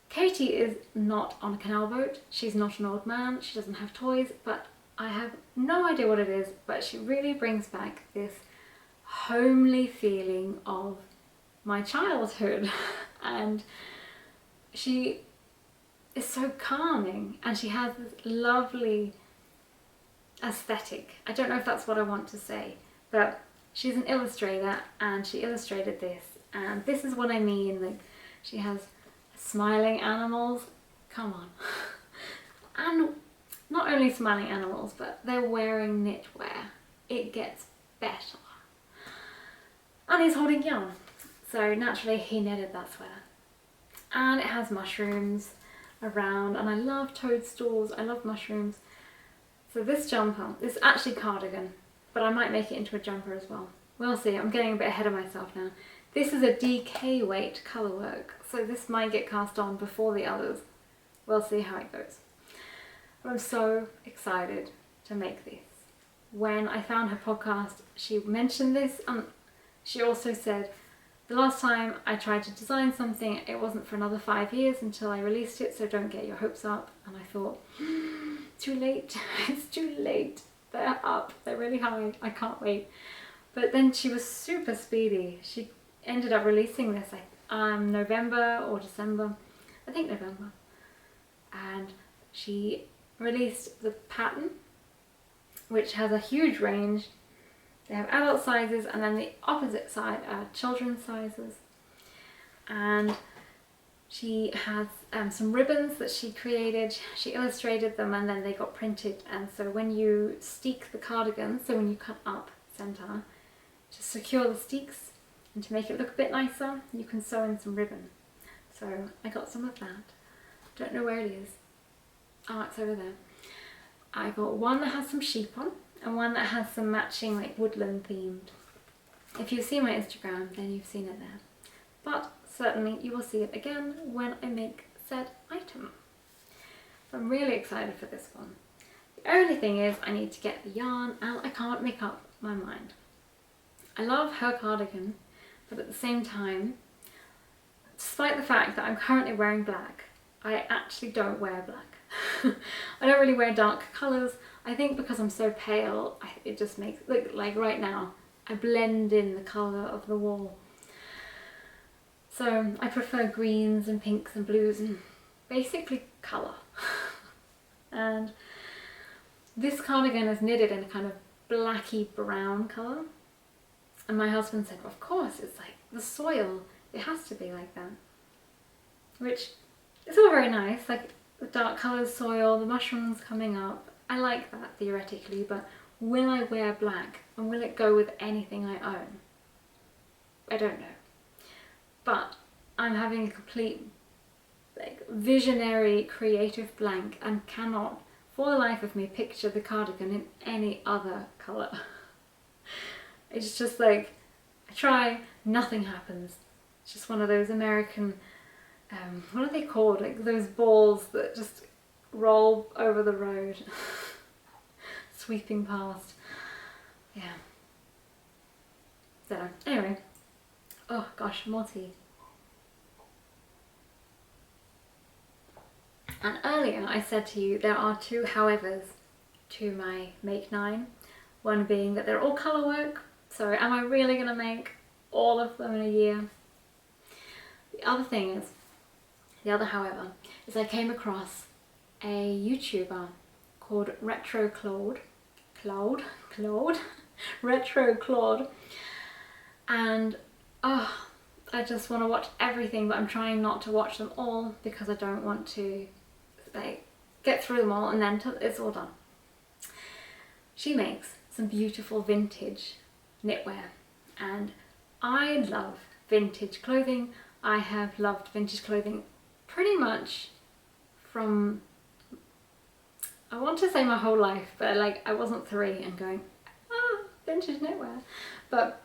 Katie is not on a canal boat. She's not an old man. She doesn't have toys, but I have no idea what it is, but she really brings back this homely feeling of my childhood. And she is so calming, and she has this lovely aesthetic. I don't know if that's what I want to say, but she's an illustrator and she illustrated this, and this is what I mean, like she has smiling animals, come on, and not only smiling animals, but they're wearing knitwear. It gets better. And he's holding yarn, so naturally he knitted that sweater, and it has mushrooms around, and I love toadstools, I love mushrooms. So this jumper, this is actually cardigan, but I might make it into a jumper as well. We'll see, I'm getting a bit ahead of myself now. This is a DK weight colour work, so this might get cast on before the others. We'll see how it goes. But I'm so excited to make this. When I found her podcast, she mentioned this, and she also said, the last time I tried to design something, it wasn't for another 5 years until I released it, so don't get your hopes up. And I thought, too late, it's too late. They're up, they're really high, I can't wait. But then she was super speedy. She ended up releasing this like November or December, I think November. And she released the pattern, which has a huge range. They have adult sizes, and then the opposite side are children's sizes. And she has some ribbons that she created. She illustrated them and then they got printed. And so when you steek the cardigan, so when you cut up center, to secure the steeks and to make it look a bit nicer, you can sew in some ribbon. So I got some of that. Don't know where it is. Oh, it's over there. I got one that has some sheep on, and one that has some matching like woodland themed. If you've seen my Instagram, then you've seen it there. But certainly you will see it again when I make said item. So I'm really excited for this one. The only thing is I need to get the yarn, and I can't make up my mind. I love her cardigan, but at the same time, despite the fact that I'm currently wearing black, I actually don't wear black. I don't really wear dark colours. I think because I'm so pale, it just makes, look, like right now, I blend in the colour of the wall. So I prefer greens and pinks and blues and basically colour. And this cardigan is knitted in a kind of blacky brown colour. And my husband said, of course, it's like the soil, it has to be like that. Which is all very nice, like the dark coloured soil, the mushrooms coming up. I like that theoretically, but will I wear black and will it go with anything I own? I don't know. But I'm having a complete like visionary creative blank and cannot for the life of me picture the cardigan in any other colour. It's just like, I try, nothing happens. It's just one of those American, what are they called? Like those balls that just roll over the road, sweeping past. Yeah. So, anyway. Oh gosh, more tea. And earlier I said to you there are two howevers to my Make 9. One being that they're all colour work. So am I really going to make all of them in a year? The other thing is, the other however, is I came across a YouTuber called Retro Claude, Retro Claude, and oh, I just want to watch everything, but I'm trying not to watch them all because I don't want to like get through them all and then it's all done. She makes some beautiful vintage knitwear, and I love vintage clothing. I have loved vintage clothing pretty much from, I want to say my whole life, but like I wasn't 3 and going, ah, vintage knitwear, but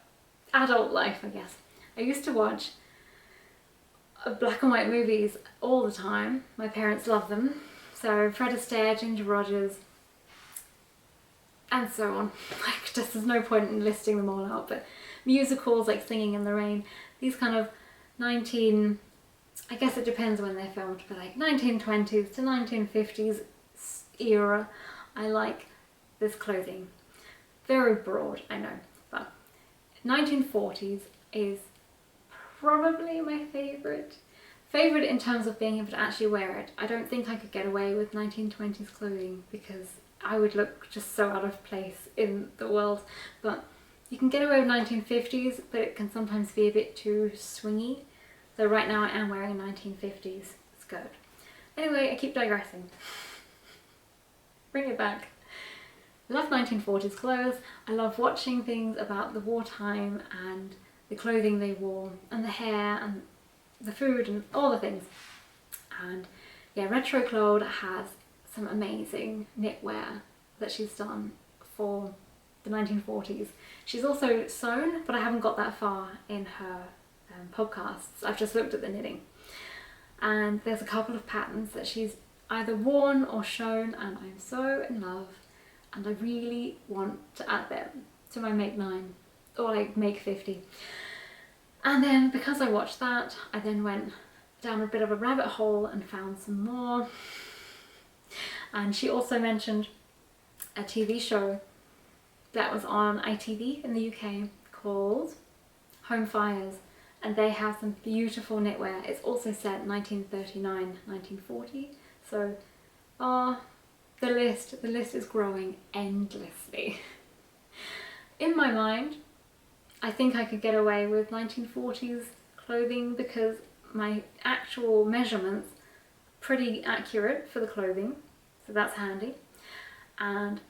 adult life, I guess. I used to watch black and white movies all the time. My parents love them. So Fred Astaire, Ginger Rogers, and so on. Like, just there's no point in listing them all out, but musicals like Singing in the Rain, these kind of I guess it depends when they're filmed, but like 1920s to 1950s era, I like this clothing. Very broad, I know, but 1940s is probably my favourite. Favourite in terms of being able to actually wear it. I don't think I could get away with 1920s clothing because I would look just so out of place in the world, but you can get away with 1950s, but it can sometimes be a bit too swingy. So right now I am wearing a 1950s skirt. Anyway, I keep digressing. Bring it back. I love 1940s clothes. I love watching things about the wartime and the clothing they wore and the hair and the food and all the things. And yeah, Retro Claude has some amazing knitwear that she's done for the 1940s. She's also sewn, but I haven't got that far in her podcasts. I've just looked at the knitting. And there's a couple of patterns that she's either worn or shown, and I'm so in love. And I really want to add them to my Make 9 or like Make 50. And then because I watched that, I then went down a bit of a rabbit hole and found some more. And she also mentioned a TV show that was on ITV in the UK called Home Fires, and they have some beautiful knitwear. It's also set 1939, 1940, so the list is growing endlessly. In my mind, I think I could get away with 1940s clothing because my actual measurements are pretty accurate for the clothing, so that's handy. And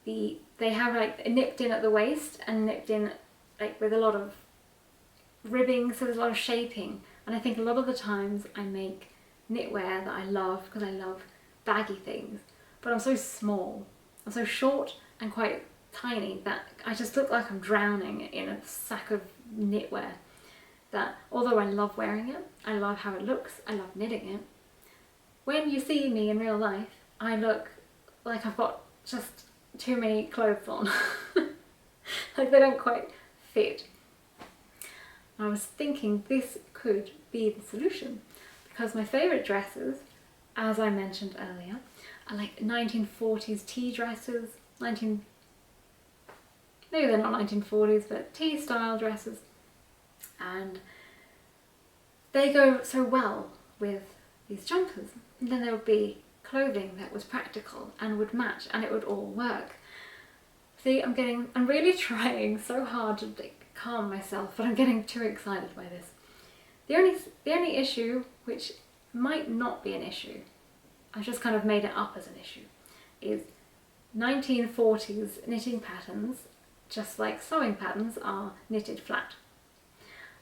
they have like nipped in at the waist and nipped in like with a lot of ribbing, so there's a lot of shaping. And I think a lot of the times I make knitwear that I love because I love baggy things, but I'm so small, I'm so short and quite tiny that I just look like I'm drowning in a sack of knitwear, that although I love wearing it, I love how it looks, I love knitting it, when you see me in real life I look like I've got just too many clothes on. Like they don't quite fit. I was thinking this could be the solution because my favourite dresses as I mentioned earlier, I like 1940s tea dresses, maybe they're not 1940s, but tea style dresses, and they go so well with these jumpers. And then there would be clothing that was practical and would match, and it would all work. See, I'm really trying so hard to calm myself, but I'm getting too excited by this. The only issue, which might not be an issue, I've just kind of made it up as an issue, is 1940s knitting patterns, just like sewing patterns, are knitted flat.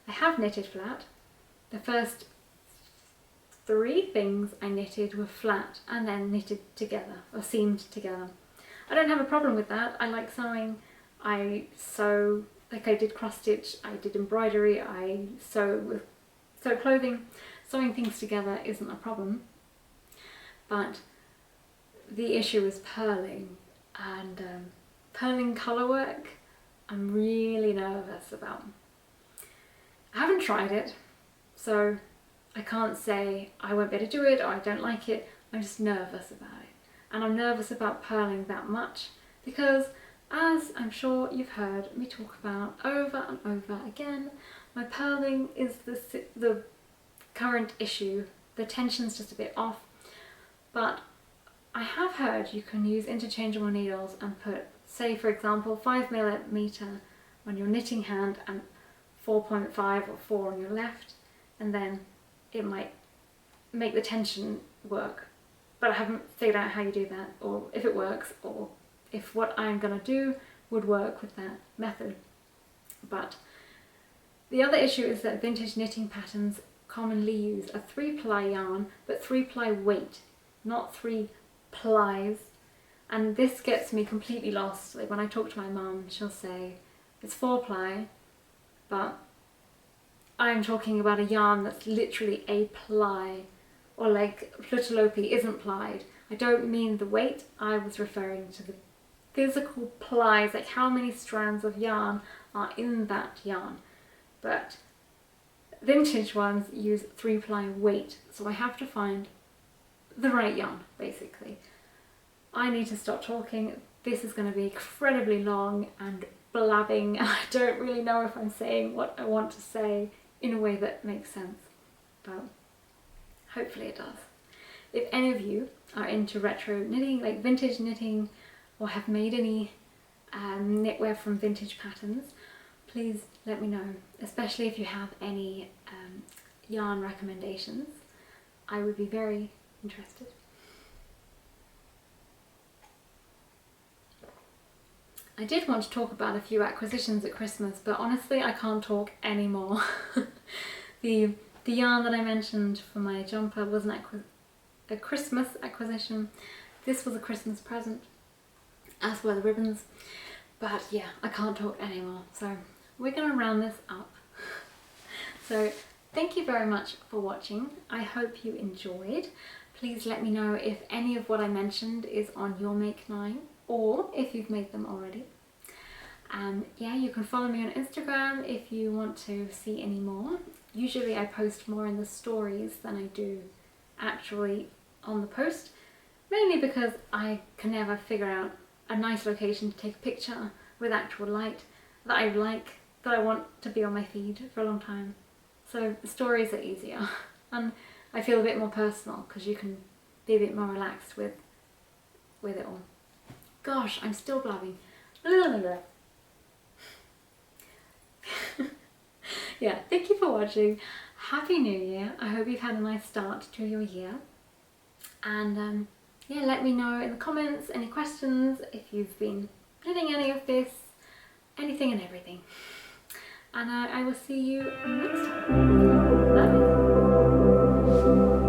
I have knitted flat. The first 3 things I knitted were flat and then knitted together or seamed together. I don't have a problem with that. I like sewing. I sew, like I did cross stitch, I did embroidery, I sew clothing. Sewing things together isn't a problem. But the issue is purling, and purling colour work I'm really nervous about. I haven't tried it, so I can't say I won't be able to do it or I don't like it. I'm just nervous about it. And I'm nervous about purling that much because, as I'm sure you've heard me talk about over and over again, my purling is the current issue. The tension's just a bit off, but I have heard you can use interchangeable needles and put, say for example, 5mm on your knitting hand and 4.5 or 4 on your left, and then it might make the tension work. But I haven't figured out how you do that, or if it works, or if what I'm going to do would work with that method. But the other issue is that vintage knitting patterns commonly use a 3-ply yarn, but 3-ply weight, not 3 plies. And this gets me completely lost. Like when I talk to my mum, she'll say it's 4-ply, but I'm talking about a yarn that's literally a ply. Or like Plötulopi isn't plied. I don't mean the weight, I was referring to the physical plies, like how many strands of yarn are in that yarn. But vintage ones use 3-ply weight, so I have to find the right yarn, basically. I need to stop talking. This is going to be incredibly long and blabbing, and I don't really know if I'm saying what I want to say in a way that makes sense. But hopefully it does. If any of you are into retro knitting, like vintage knitting, or have made any knitwear from vintage patterns, please let me know, especially if you have any yarn recommendations. I would be very interested. I did want to talk about a few acquisitions at Christmas, but honestly I can't talk anymore. The yarn that I mentioned for my jumper was a Christmas acquisition. This was a Christmas present, as were the ribbons. But yeah, I can't talk anymore, so we're going to round this up. So thank you very much for watching. I hope you enjoyed. Please let me know if any of what I mentioned is on your make 9, or if you've made them already. And yeah, you can follow me on Instagram if you want to see any more. Usually I post more in the stories than I do actually on the post, mainly because I can never figure out a nice location to take a picture with actual light that I like, that I want to be on my feed for a long time. So the stories are easier, and I feel a bit more personal because you can be a bit more relaxed with it all. Gosh, I'm still blabbing. Yeah, thank you for watching. Happy New Year. I hope you've had a nice start to your year. And yeah, let me know in the comments any questions, if you've been knitting any of this, anything and everything. And I will see you next time.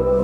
Bye.